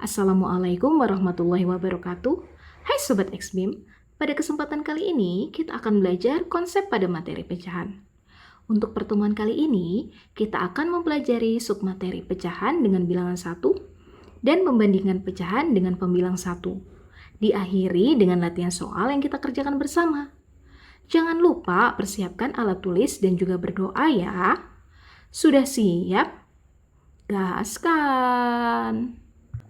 Assalamualaikum warahmatullahi wabarakatuh. Hai Sobat Xbim, pada kesempatan kali ini kita akan belajar konsep pada materi pecahan. Untuk pertemuan kali ini, kita akan mempelajari submateri pecahan dengan bilangan 1 dan membandingkan pecahan dengan pembilang 1. Diakhiri dengan latihan soal yang kita kerjakan bersama. Jangan lupa persiapkan alat tulis dan juga berdoa ya. Sudah siap? Gaskan!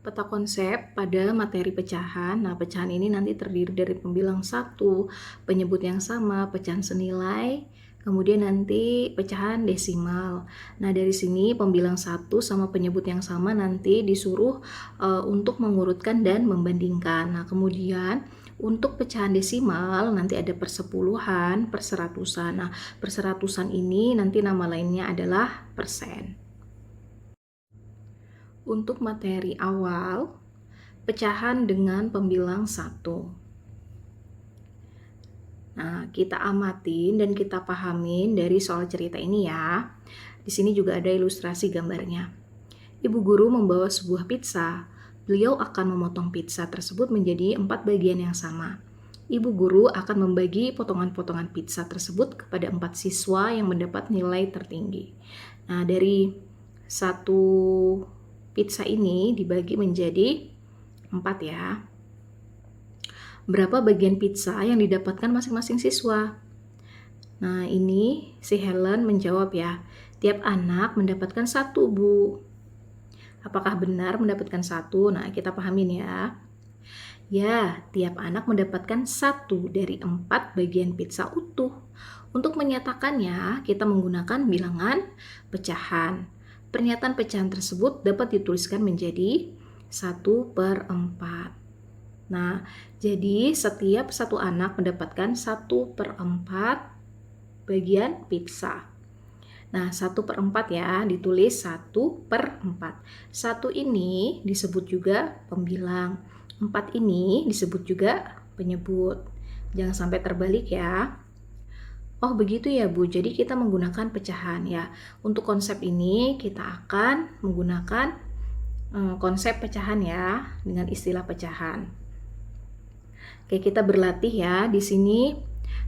Peta konsep pada materi pecahan. Nah, pecahan ini nanti terdiri dari pembilang 1, penyebut yang sama, pecahan senilai, kemudian nanti pecahan desimal. Nah, dari sini pembilang 1 sama penyebut yang sama nanti disuruh untuk mengurutkan dan membandingkan. Nah, kemudian untuk pecahan desimal nanti ada persepuluhan, perseratusan. Nah, perseratusan ini nanti nama lainnya adalah persen. Untuk materi awal, pecahan dengan pembilang 1. Nah, kita amatin dan kita pahamin dari soal cerita ini ya. Di sini juga ada ilustrasi gambarnya. Ibu guru membawa sebuah pizza. Beliau akan memotong pizza tersebut menjadi 4 bagian yang sama. Ibu guru akan membagi potongan-potongan pizza tersebut kepada 4 siswa yang mendapat nilai tertinggi. Nah, dari satu pizza ini dibagi menjadi 4 ya. Berapa bagian pizza yang didapatkan masing-masing siswa? Nah, ini si Helen menjawab ya, tiap anak mendapatkan 1, Bu. Apakah benar mendapatkan 1? Nah, kita pahamin ya. Ya, tiap anak mendapatkan 1 dari 4 bagian pizza utuh. Untuk menyatakannya, kita menggunakan bilangan pecahan. Pernyataan pecahan tersebut dapat dituliskan menjadi 1/4. Nah, jadi setiap satu anak mendapatkan 1/4 bagian pizza. Nah, 1/4 ya, ditulis 1/4. 1 ini disebut juga pembilang. 4 ini disebut juga penyebut. Jangan sampai terbalik ya. Oh begitu ya Bu, jadi kita menggunakan pecahan ya. Untuk konsep ini kita akan menggunakan konsep pecahan ya, dengan istilah pecahan. Oke, kita berlatih ya. Di sini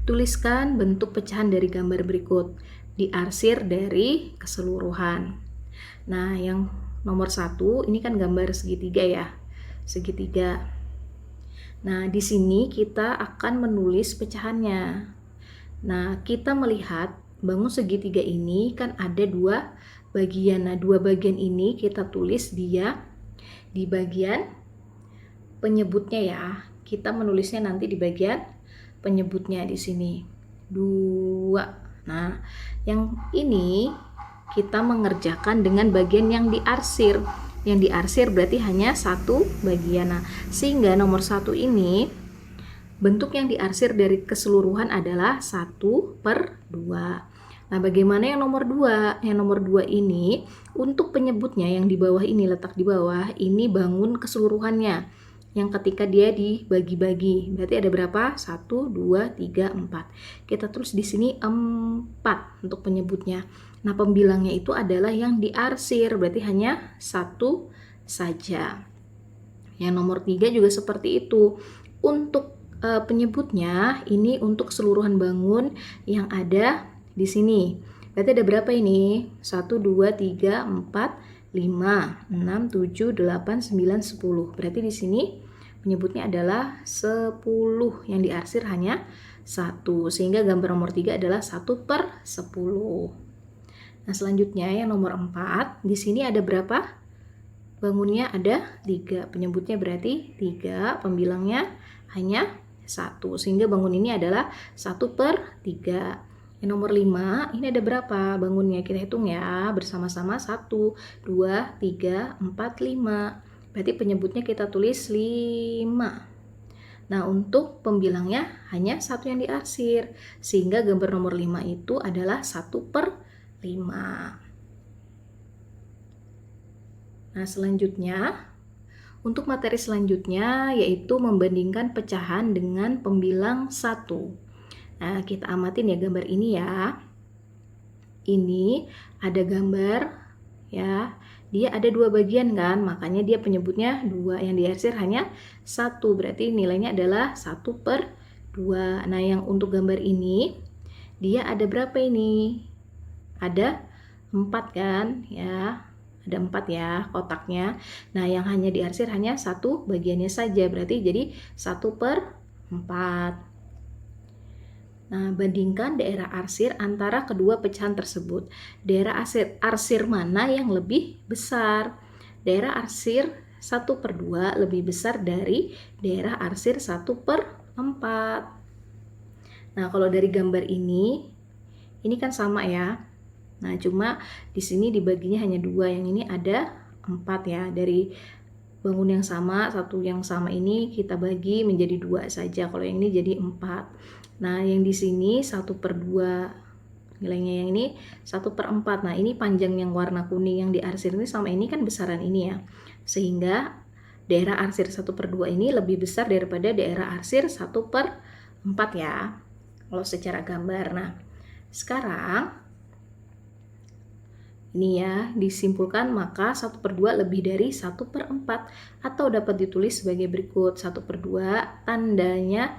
tuliskan bentuk pecahan dari gambar berikut, diarsir dari keseluruhan. Nah, yang nomor 1 ini kan gambar segitiga ya, segitiga. Nah, di sini kita akan menulis pecahannya. Nah, kita melihat bangun segitiga ini kan ada 2 bagian. Nah, 2 bagian ini kita tulis dia di bagian penyebutnya ya. Kita menulisnya nanti di bagian penyebutnya di sini. 2. Nah, yang ini kita mengerjakan dengan bagian yang diarsir. Yang diarsir berarti hanya 1 bagian. Nah, sehingga nomor 1 ini bentuk yang diarsir dari keseluruhan adalah 1/2. Nah, bagaimana yang nomor 2? Yang nomor 2 ini, untuk penyebutnya yang di bawah ini, letak di bawah, ini bangun keseluruhannya. Yang ketika dia dibagi-bagi, berarti ada berapa? 1, 2, 3, 4. Kita tulis di sini 4 untuk penyebutnya. Nah, pembilangnya itu adalah yang diarsir, berarti hanya 1 saja. Yang nomor 3 juga seperti itu. Untuk penyebutnya ini untuk keseluruhan bangun yang ada di sini. Berarti ada berapa ini? 1, 2, 3, 4, 5, 6, 7, 8, 9, 10. Berarti di sini penyebutnya adalah 10. Yang diarsir hanya 1. Sehingga gambar nomor 3 adalah 1/10. Nah, selanjutnya yang nomor 4. Di sini ada berapa? Bangunnya ada 3. Penyebutnya berarti 3. Pembilangnya hanya 1, sehingga bangun ini adalah 1/3. Yang nomor 5, ini ada berapa bangunnya? Kita hitung ya bersama-sama. 1, 2, 3, 4, 5. Berarti penyebutnya kita tulis 5. Nah, untuk pembilangnya hanya 1 yang diarsir, sehingga gambar nomor 5 itu adalah 1/5. Nah, selanjutnya untuk materi selanjutnya yaitu membandingkan pecahan dengan pembilang 1. Nah, kita amatin ya gambar ini ya. Ini ada gambar ya. dia ada 2 bagian kan, makanya dia penyebutnya 2, yang diarsir hanya 1, berarti nilainya adalah 1/2. Nah, yang untuk gambar ini, dia ada berapa ini? Ada 4 kan, ya. Ada 4 ya kotaknya. Nah, yang hanya diarsir hanya 1 bagiannya saja, berarti jadi 1/4. Nah, bandingkan daerah arsir antara kedua pecahan tersebut. Daerah arsir mana yang lebih besar? Daerah arsir 1/2 lebih besar dari daerah arsir 1/4. Nah, kalau dari gambar ini kan sama ya. Nah, cuma di sini dibaginya hanya 2, yang ini ada 4 ya. Dari bangun yang sama, satu yang sama ini kita bagi menjadi 2 saja. Kalau yang ini jadi 4. Nah, yang di sini 1/2 nilainya, yang ini 1/4. Nah, ini panjang yang warna kuning yang diarsir ini sama ini kan besaran ini ya. Sehingga daerah arsir 1/2 ini lebih besar daripada daerah arsir 1/4 ya. Kalau secara gambar. Nah, sekarang ini ya, disimpulkan maka 1/2 lebih dari 1/4, atau dapat ditulis sebagai berikut. 1/2 tandanya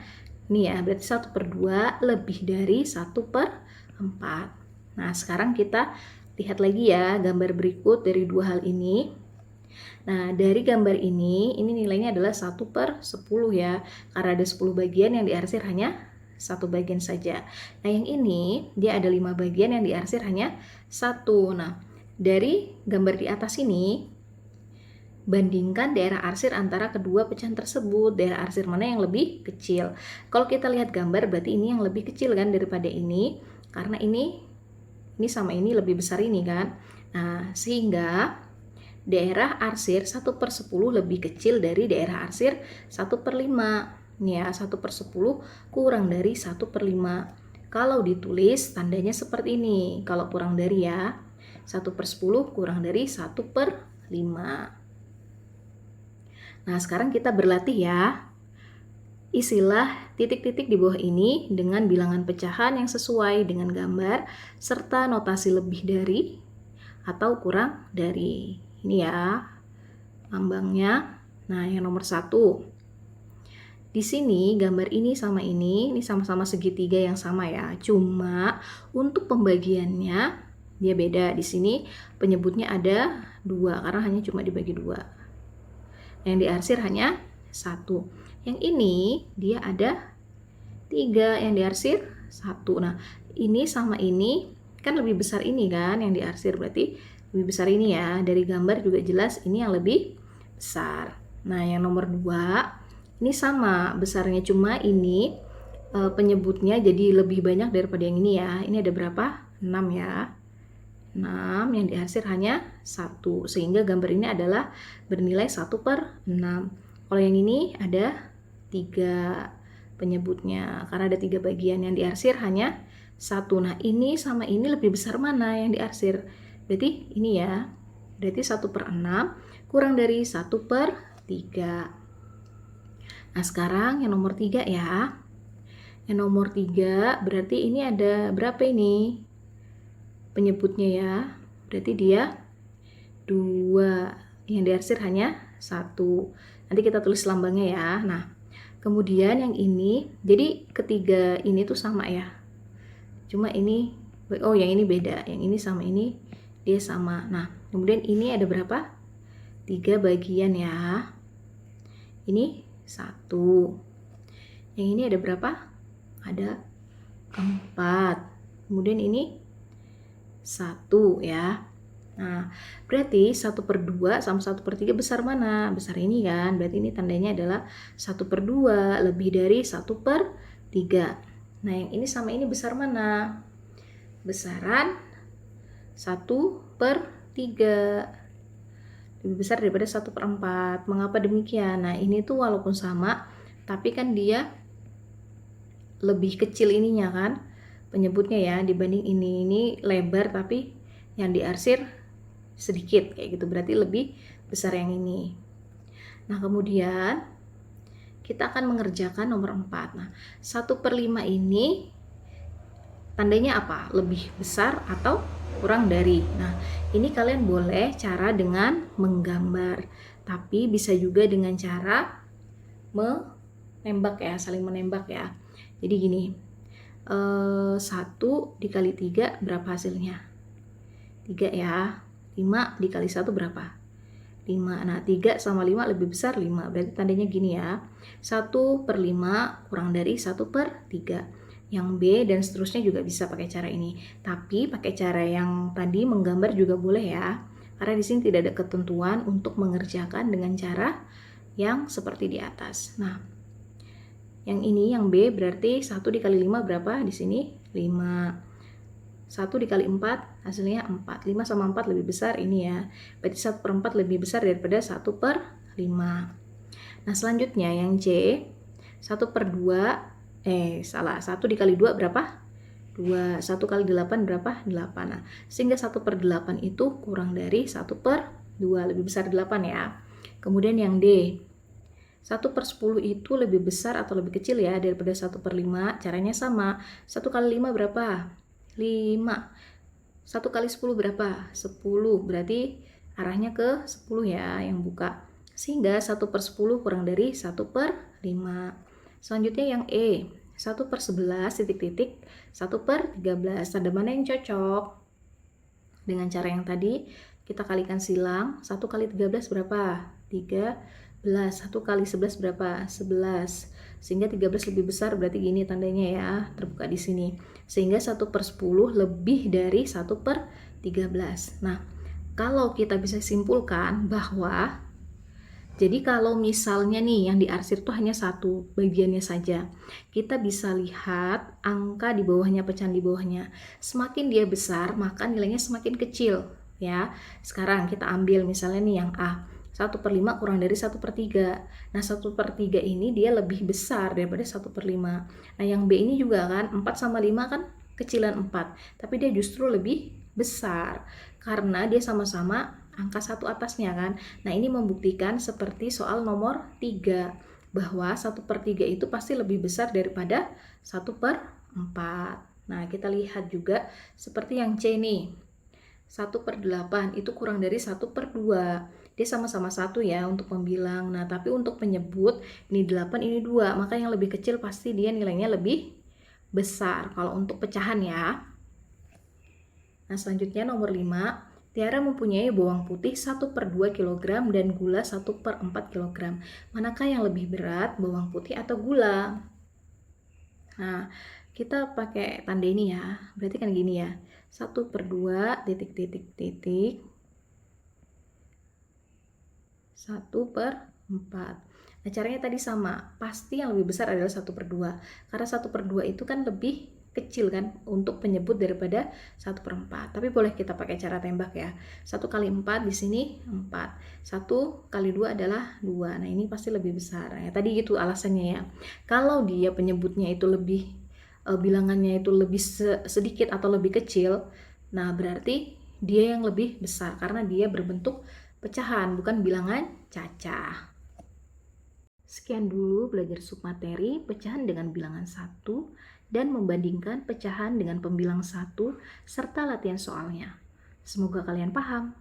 ini ya, berarti 1/2 lebih dari 1/4. Nah, sekarang kita lihat lagi ya gambar berikut dari 2 hal ini. Nah, dari gambar ini nilainya adalah 1/10 ya, karena ada 10 bagian yang diarsir hanya 1 bagian saja. Nah, yang ini dia ada 5 bagian yang diarsir hanya 1. Nah, dari gambar di atas ini, bandingkan daerah arsir antara kedua pecahan tersebut. Daerah arsir mana yang lebih kecil? Kalau kita lihat gambar, berarti ini yang lebih kecil kan daripada ini, karena ini sama ini lebih besar ini kan. Nah, sehingga daerah arsir 1/10 lebih kecil dari daerah arsir 1/5. Ini ya, 1/10 kurang dari 1/5. Kalau ditulis tandanya seperti ini. Kalau kurang dari ya, 1/10 kurang dari 1/5. Nah, sekarang kita berlatih ya. Isilah titik-titik di bawah ini dengan bilangan pecahan yang sesuai dengan gambar, serta notasi lebih dari atau kurang dari. Ini ya lambangnya. Nah, yang nomor 1. Di sini gambar ini sama-sama segitiga yang sama ya. Cuma untuk pembagiannya dia beda. Di sini penyebutnya ada 2 karena hanya cuma dibagi 2. Yang diarsir hanya 1. Yang ini dia ada 3, yang diarsir 1. Nah, ini sama ini kan lebih besar ini kan yang diarsir, berarti lebih besar ini ya. Dari gambar juga jelas ini yang lebih besar. Nah, yang nomor 2 ini sama besarnya, cuma ini penyebutnya jadi lebih banyak daripada yang ini ya. Ini ada berapa? 6 ya. 6, yang diarsir hanya 1, sehingga gambar ini adalah bernilai 1/6. Kalau yang ini ada 3 penyebutnya, karena ada 3 bagian, yang diarsir hanya 1. Nah, ini sama ini lebih besar mana yang diarsir? Berarti ini ya, berarti 1/6 kurang dari 1/3. Nah, sekarang yang nomor 3 ya. Yang nomor 3 berarti ini ada berapa ini penyebutnya ya, berarti dia 2, yang diarsir hanya 1. Nanti kita tulis lambangnya ya. Nah, kemudian yang ini, jadi ketiga ini tuh sama ya, cuma ini, oh yang ini beda, yang ini sama ini dia sama. Nah, kemudian ini ada berapa? 3 bagian ya. Ini 1. Yang ini ada berapa? Ada 4. Kemudian ini 1 ya. Nah, berarti 1/2 sama 1/3 besar mana? Besar ini kan, berarti ini tandanya adalah 1/2 lebih dari 1/3. Nah, yang ini sama ini besar mana? Besaran 1/3. Lebih besar daripada 1/4. Mengapa demikian? Nah, ini tuh walaupun sama, tapi kan dia lebih kecil ininya kan, penyebutnya ya, dibanding ini lebar tapi yang diarsir sedikit kayak gitu, berarti lebih besar yang ini. Nah, kemudian kita akan mengerjakan nomor 4. Nah, 1/5 ini tandanya apa? Lebih besar atau kurang dari. Nah, ini kalian boleh cara dengan menggambar, tapi bisa juga dengan cara menembak ya, saling menembak ya. Jadi gini, 1 dikali 3 berapa hasilnya? 3 ya. 5 dikali 1 berapa? 5. Nah, 3 sama 5 lebih besar 5. Berarti tandanya gini ya. 1/5 kurang dari 1/3. Yang B dan seterusnya juga bisa pakai cara ini. Tapi pakai cara yang tadi menggambar juga boleh ya. Karena di sini tidak ada ketentuan untuk mengerjakan dengan cara yang seperti di atas. Nah, yang ini yang B berarti 1 dikali 5 berapa? Di sini 5. 1 dikali 4 hasilnya 4. 5 sama 4 lebih besar ini ya. Berarti 1/4 lebih besar daripada 1/5. Nah, selanjutnya yang C 1/2 1 dikali 2 berapa? 2. 1 kali 8 berapa? 8. Nah, sehingga 1/8 itu kurang dari 1/2, lebih besar 8 ya. Kemudian yang D 1/10 itu lebih besar atau lebih kecil ya daripada 1/5. Caranya sama. 1 kali 5 berapa? 5. 1 kali 10 berapa? 10. Berarti arahnya ke 10 ya yang buka. Sehingga 1/10 kurang dari 1/5. Selanjutnya yang E. 1/11 titik-titik 1/13. Tanda mana yang cocok? Dengan cara yang tadi kita kalikan silang. 1 kali 13 berapa? 13. 1 kali 11 berapa? 11. Sehingga 13 lebih besar, berarti gini tandanya ya, terbuka di sini. Sehingga 1/10 lebih dari 1/13. Nah, kalau kita bisa simpulkan bahwa jadi kalau misalnya nih yang diarsir itu hanya satu bagiannya saja, kita bisa lihat angka di bawahnya, pecahan di bawahnya. Semakin dia besar, maka nilainya semakin kecil ya. Sekarang kita ambil misalnya nih yang A, 1/5 kurang dari 1/3. Nah, 1/3 ini dia lebih besar daripada 1/5. Nah, yang B ini juga kan, 4 sama 5 kan kecilan 4, tapi dia justru lebih besar karena dia sama-sama angka 1 atasnya kan. Nah, ini membuktikan seperti soal nomor 3 bahwa 1/3 itu pasti lebih besar daripada 1/4. Nah, kita lihat juga seperti yang C nih. 1/8 itu kurang dari 1/2. Dia sama-sama 1 ya untuk pembilang. Nah, tapi untuk penyebut ini 8, ini 2. Maka yang lebih kecil pasti dia nilainya lebih besar kalau untuk pecahan ya. Nah, selanjutnya nomor 5. Tiara mempunyai bawang putih 1/2 kg dan gula 1/4 kg. Manakah yang lebih berat, bawang putih atau gula? Nah, kita pakai tanda ini ya. Berarti kan gini ya. 1/2 titik-titik-titik 1/4. Nah, caranya tadi sama. Pasti yang lebih besar adalah 1/2. Karena 1/2 itu kan lebih kecil kan untuk penyebut daripada 1/4. Tapi boleh kita pakai cara tembak ya. 1 kali 4 di sini 4. 1 kali 2 adalah 2. Nah, ini pasti lebih besar. Ya, tadi gitu alasannya ya. Kalau dia penyebutnya itu lebih bilangannya itu lebih sedikit atau lebih kecil, nah berarti dia yang lebih besar karena dia berbentuk pecahan bukan bilangan cacah. Sekian dulu belajar submateri pecahan dengan bilangan 1 dan membandingkan pecahan dengan pembilang 1 serta latihan soalnya. Semoga kalian paham.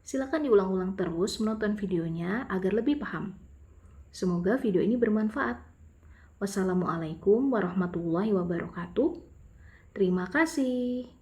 Silakan diulang-ulang terus menonton videonya agar lebih paham. Semoga video ini bermanfaat. Wassalamualaikum warahmatullahi wabarakatuh. Terima kasih.